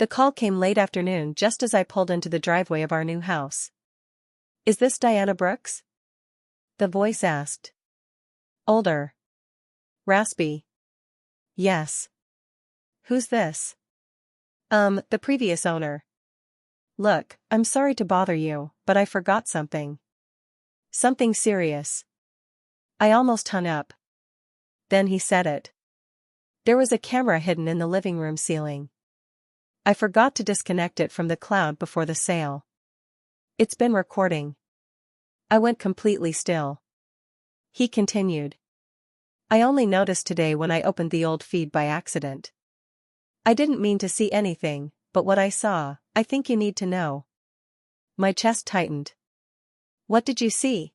The call came late afternoon just as I pulled into the driveway of our new house. "Is this Diana Brooks?" the voice asked. Older. Raspy. "Yes." "Who's this?" The previous owner." "Look, I'm sorry to bother you, but I forgot something." "Something serious." I almost hung up. Then he said it. There was a camera hidden in the living room ceiling. I forgot to disconnect it from the cloud before the sale. It's been recording. I went completely still. He continued. "I only noticed today when I opened the old feed by accident. I didn't mean to see anything, but what I saw, I think you need to know." My chest tightened. "What did you see?"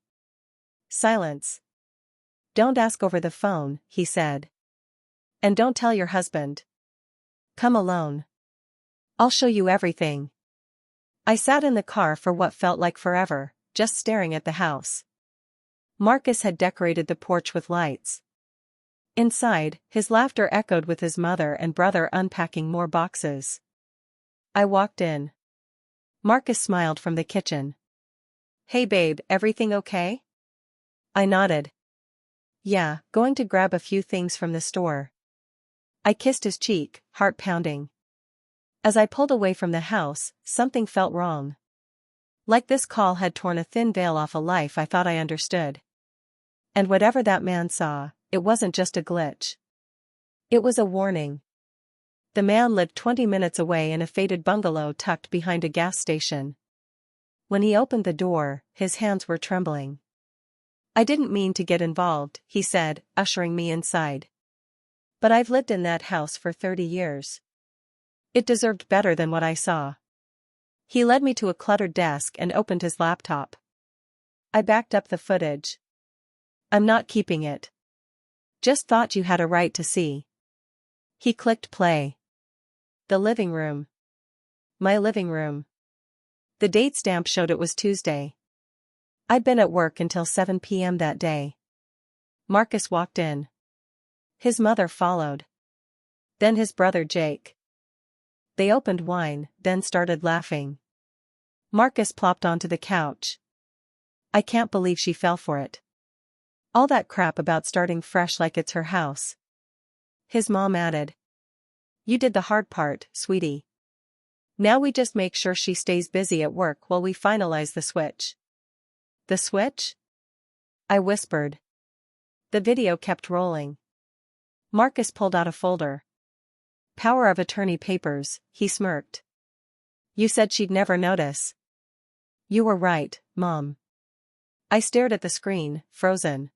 Silence. "Don't ask over the phone," he said. "And don't tell your husband. Come alone. I'll show you everything." I sat in the car for what felt like forever, just staring at the house. Marcus had decorated the porch with lights. Inside, his laughter echoed with his mother and brother unpacking more boxes. I walked in. Marcus smiled from the kitchen. "Hey babe, everything okay?" I nodded. "Yeah, going to grab a few things from the store." I kissed his cheek, heart pounding. As I pulled away from the house, something felt wrong. Like this call had torn a thin veil off a life I thought I understood. And whatever that man saw, it wasn't just a glitch. It was a warning. The man lived 20 minutes away in a faded bungalow tucked behind a gas station. When he opened the door, his hands were trembling. "I didn't mean to get involved," he said, ushering me inside. "But I've lived in that house for 30 years. It deserved better than what I saw." He led me to a cluttered desk and opened his laptop. I backed up the footage. "I'm not keeping it. Just thought you had a right to see." He clicked play. The living room. My living room. The date stamp showed it was Tuesday. I'd been at work until 7 p.m. that day. Marcus walked in. His mother followed. Then his brother Jake. They opened wine, then started laughing. Marcus plopped onto the couch. "I can't believe she fell for it. All that crap about starting fresh like it's her house." His mom added. "You did the hard part, sweetie. Now we just make sure she stays busy at work while we finalize the switch." "The switch?" I whispered. The video kept rolling. Marcus pulled out a folder. "Power of attorney papers," he smirked. "You said she'd never notice." "You were right, Mom." I stared at the screen, frozen.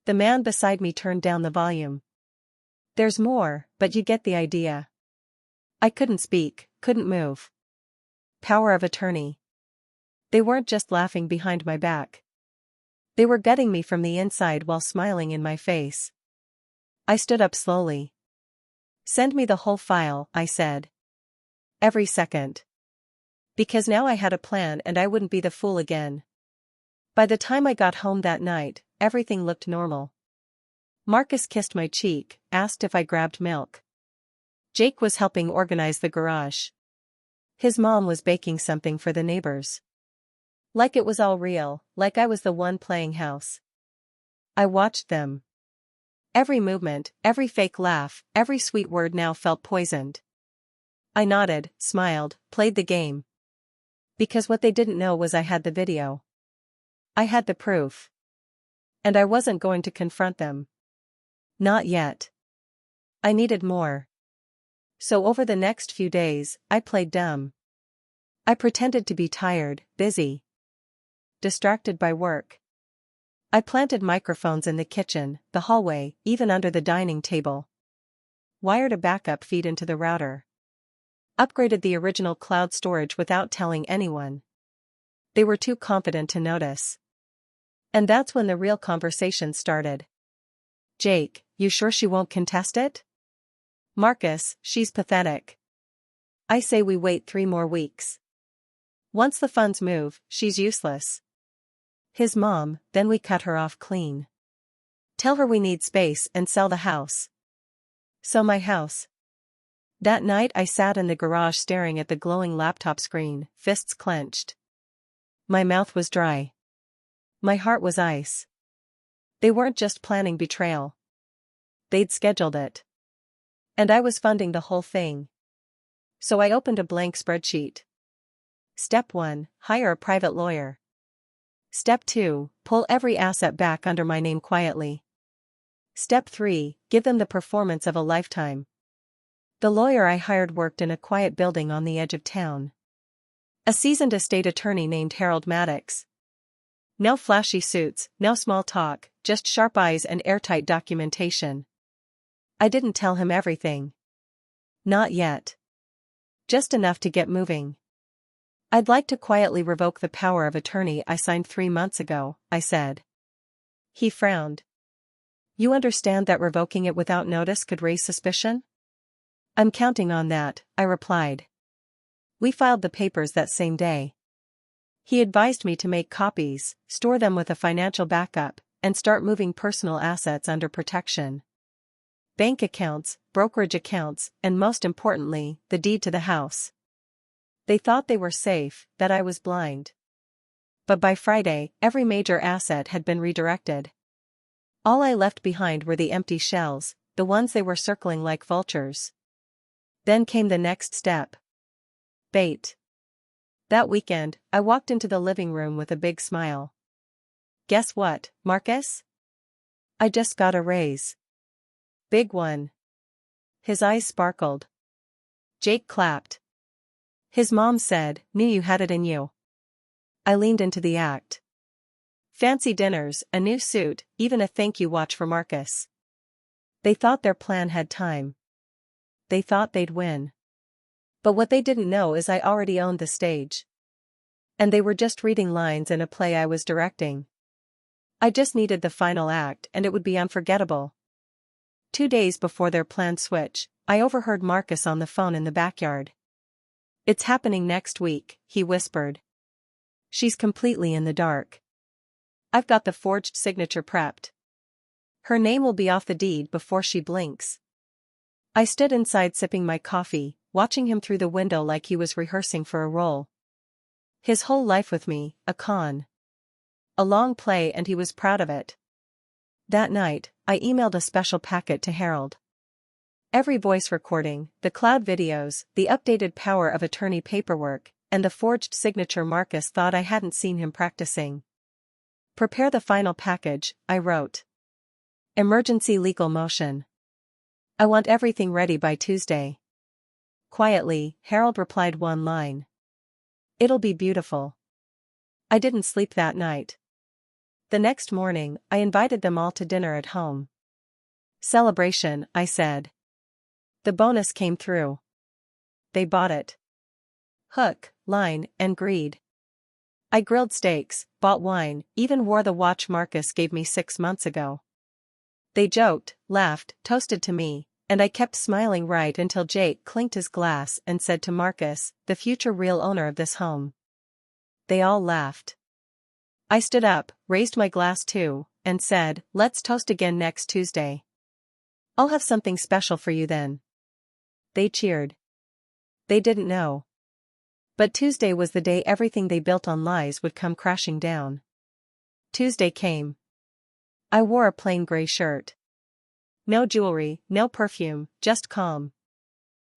The man beside me turned down the volume. "There's more, but you get the idea." I couldn't speak, couldn't move. Power of attorney. They weren't just laughing behind my back. They were gutting me from the inside while smiling in my face. I stood up slowly. "Send me the whole file," I said. Every second. Because now I had a plan and I wouldn't be the fool again. By the time I got home that night, everything looked normal. Marcus kissed my cheek, asked if I grabbed milk. Jake was helping organize the garage. His mom was baking something for the neighbors. Like it was all real, like I was the one playing house. I watched them. Every movement, every fake laugh, every sweet word now felt poisoned. I nodded, smiled, played the game. Because what they didn't know was I had the video. I had the proof. And I wasn't going to confront them. Not yet. I needed more. So over the next few days, I played dumb. I pretended to be tired, busy, distracted by work. I planted microphones in the kitchen, the hallway, even under the dining table. Wired a backup feed into the router. Upgraded the original cloud storage without telling anyone. They were too confident to notice. And that's when the real conversation started. "Jake, you sure she won't contest it?" "Marcus, she's pathetic. I say we wait 3 more weeks. Once the funds move, she's useless." His mom, "Then we cut her off clean. Tell her we need space and sell the house." "So my house." That night I sat in the garage staring at the glowing laptop screen, fists clenched. My mouth was dry. My heart was ice. They weren't just planning betrayal. They'd scheduled it. And I was funding the whole thing. So I opened a blank spreadsheet. Step 1, hire a private lawyer. Step 2, pull every asset back under my name quietly. Step 3, give them the performance of a lifetime. The lawyer I hired worked in a quiet building on the edge of town. A seasoned estate attorney named Maddox. No flashy suits, no small talk, just sharp eyes and airtight documentation. I didn't tell him everything. Not yet. Just enough to get moving. I'd like to quietly revoke the power of attorney I signed 3 months ago, I said. He frowned. You understand that revoking it without notice could raise suspicion? I'm counting on that, I replied. We filed the papers that same day. He advised me to make copies, store them with a financial backup, and start moving personal assets under protection. Bank accounts, brokerage accounts, and most importantly, the deed to the house. They thought they were safe, that I was blind. But by Friday, every major asset had been redirected. All I left behind were the empty shells, the ones they were circling like vultures. Then came the next step. Bait. That weekend, I walked into the living room with a big smile. Guess what, Marcus? I just got a raise. Big one. His eyes sparkled. Jake clapped. His mom said, knew you had it in you. I leaned into the act. Fancy dinners, a new suit, even a thank you watch for Marcus. They thought their plan had time. They thought they'd win. But what they didn't know is I already owned the stage. And they were just reading lines in a play I was directing. I just needed the final act and it would be unforgettable. 2 days before their planned switch, I overheard Marcus on the phone in the backyard. It's happening next week, he whispered. She's completely in the dark. I've got the forged signature prepped. Her name will be off the deed before she blinks. I stood inside sipping my coffee, watching him through the window like he was rehearsing for a role. His whole life with me, a con. A long play, and he was proud of it. That night, I emailed a special packet to Harold. Every voice recording, the cloud videos, the updated power of attorney paperwork, and the forged signature Marcus thought I hadn't seen him practicing. Prepare the final package, I wrote. Emergency legal motion. I want everything ready by Tuesday. Quietly, Harold replied one line. It'll be beautiful. I didn't sleep that night. The next morning, I invited them all to dinner at home. Celebration, I said. The bonus came through. They bought it. Hook, line, and greed. I grilled steaks, bought wine, even wore the watch Marcus gave me 6 months ago. They joked, laughed, toasted to me, and I kept smiling right until Jake clinked his glass and said to Marcus, the future real owner of this home. They all laughed. I stood up, raised my glass too, and said, let's toast again next Tuesday. I'll have something special for you then. They cheered. They didn't know. But Tuesday was the day everything they built on lies would come crashing down. Tuesday came. I wore a plain gray shirt. No jewelry, no perfume, just calm.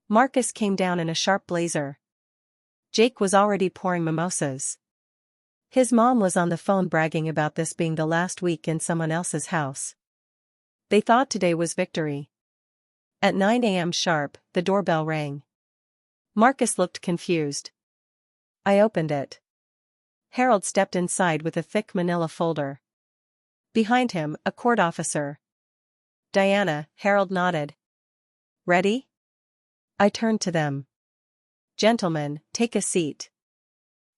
Marcus came down in a sharp blazer. Jake was already pouring mimosas. His mom was on the phone bragging about this being the last week in someone else's house. They thought today was victory. At 9 a.m. sharp, the doorbell rang. Marcus looked confused. I opened it. Harold stepped inside with a thick manila folder. Behind him, a court officer. Diana, Harold nodded. Ready? I turned to them. Gentlemen, take a seat.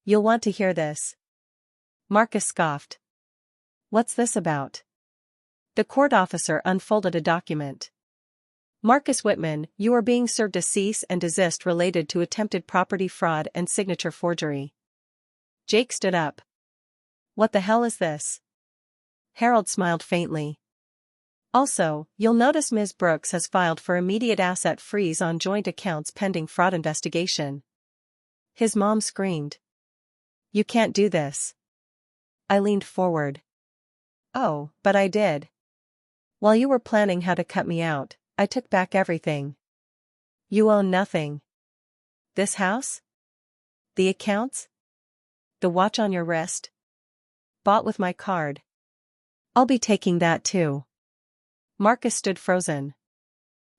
You'll want to hear this. Marcus scoffed. What's this about? The court officer unfolded a document. Marcus Whitman, you are being served a cease and desist related to attempted property fraud and signature forgery. Jake stood up. What the hell is this? Harold smiled faintly. Also, you'll notice Ms. Brooks has filed for immediate asset freeze on joint accounts pending fraud investigation. His mom screamed. You can't do this. I leaned forward. Oh, but I did. While you were planning how to cut me out, I took back everything. You own nothing. This house? The accounts? The watch on your wrist? Bought with my card. I'll be taking that too. Marcus stood frozen.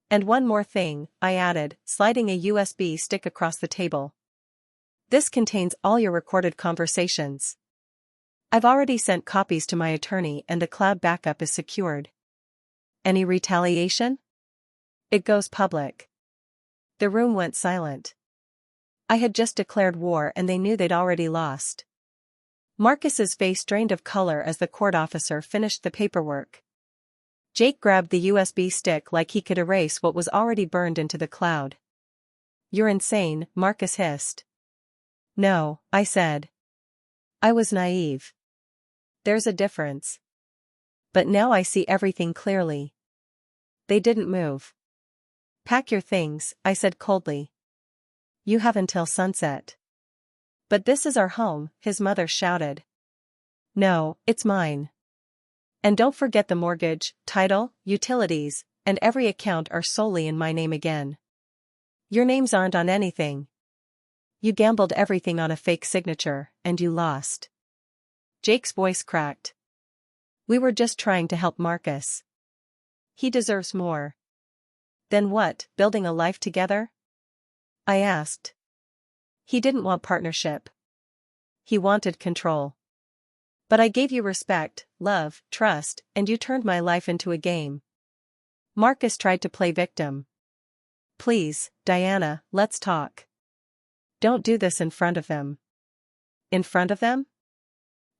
And one more thing, I added, sliding a USB stick across the table. This contains all your recorded conversations. I've already sent copies to my attorney and the cloud backup is secured. Any retaliation? It goes public. The room went silent. I had just declared war and they knew they'd already lost. Marcus's face drained of color as the court officer finished the paperwork. Jake grabbed the USB stick like he could erase what was already burned into the cloud. You're insane, Marcus hissed. No, I said. I was naive. There's a difference. But now I see everything clearly. They didn't move. Pack your things, I said coldly. You have until sunset. But this is our home, his mother shouted. No, it's mine. And don't forget the mortgage, title, utilities, and every account are solely in my name again. Your names aren't on anything. You gambled everything on a fake signature, and you lost. Jake's voice cracked. We were just trying to help Marcus. He deserves more. Then what, building a life together? I asked. He didn't want partnership. He wanted control. But I gave you respect, love, trust, and you turned my life into a game. Marcus tried to play victim. Please, Diana, let's talk. Don't do this in front of them. In front of them?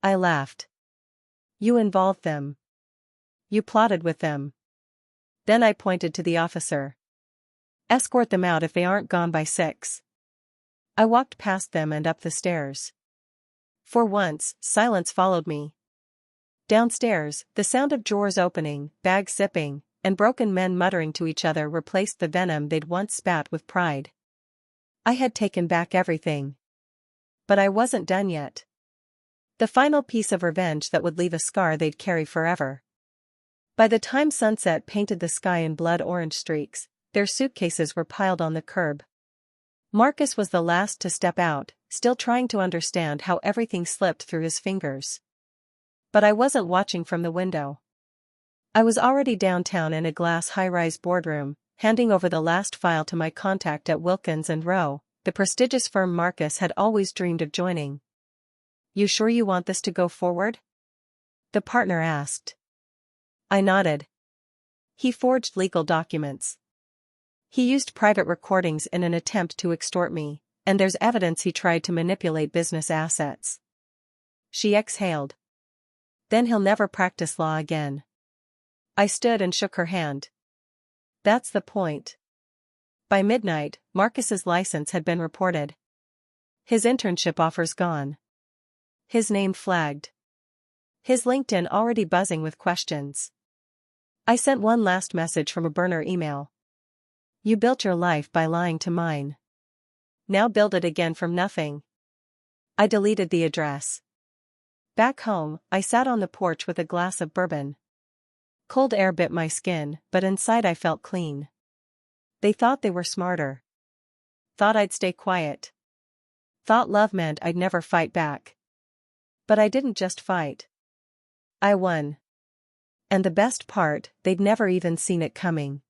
I laughed. You involved them. You plotted with them. Then I pointed to the officer. Escort them out if they aren't gone by 6. I walked past them and up the stairs. For once, silence followed me. Downstairs, the sound of drawers opening, bags zipping, and broken men muttering to each other replaced the venom they'd once spat with pride. I had taken back everything. But I wasn't done yet. The final piece of revenge that would leave a scar they'd carry forever. By the time sunset painted the sky in blood orange streaks, their suitcases were piled on the curb. Marcus was the last to step out, still trying to understand how everything slipped through his fingers. But I wasn't watching from the window. I was already downtown in a glass high-rise boardroom, handing over the last file to my contact at Wilkins & Rowe, the prestigious firm Marcus had always dreamed of joining. You sure you want this to go forward? The partner asked. I nodded. He forged legal documents. He used private recordings in an attempt to extort me, and there's evidence he tried to manipulate business assets. She exhaled. Then he'll never practice law again. I stood and shook her hand. That's the point. By midnight, Marcus's license had been reported. His internship offers gone. His name flagged. His LinkedIn already buzzing with questions. I sent one last message from a burner email. You built your life by lying to mine. Now build it again from nothing. I deleted the address. Back home, I sat on the porch with a glass of bourbon. Cold air bit my skin, but inside I felt clean. They thought they were smarter. Thought I'd stay quiet. Thought love meant I'd never fight back. But I didn't just fight. I won. And the best part, they'd never even seen it coming.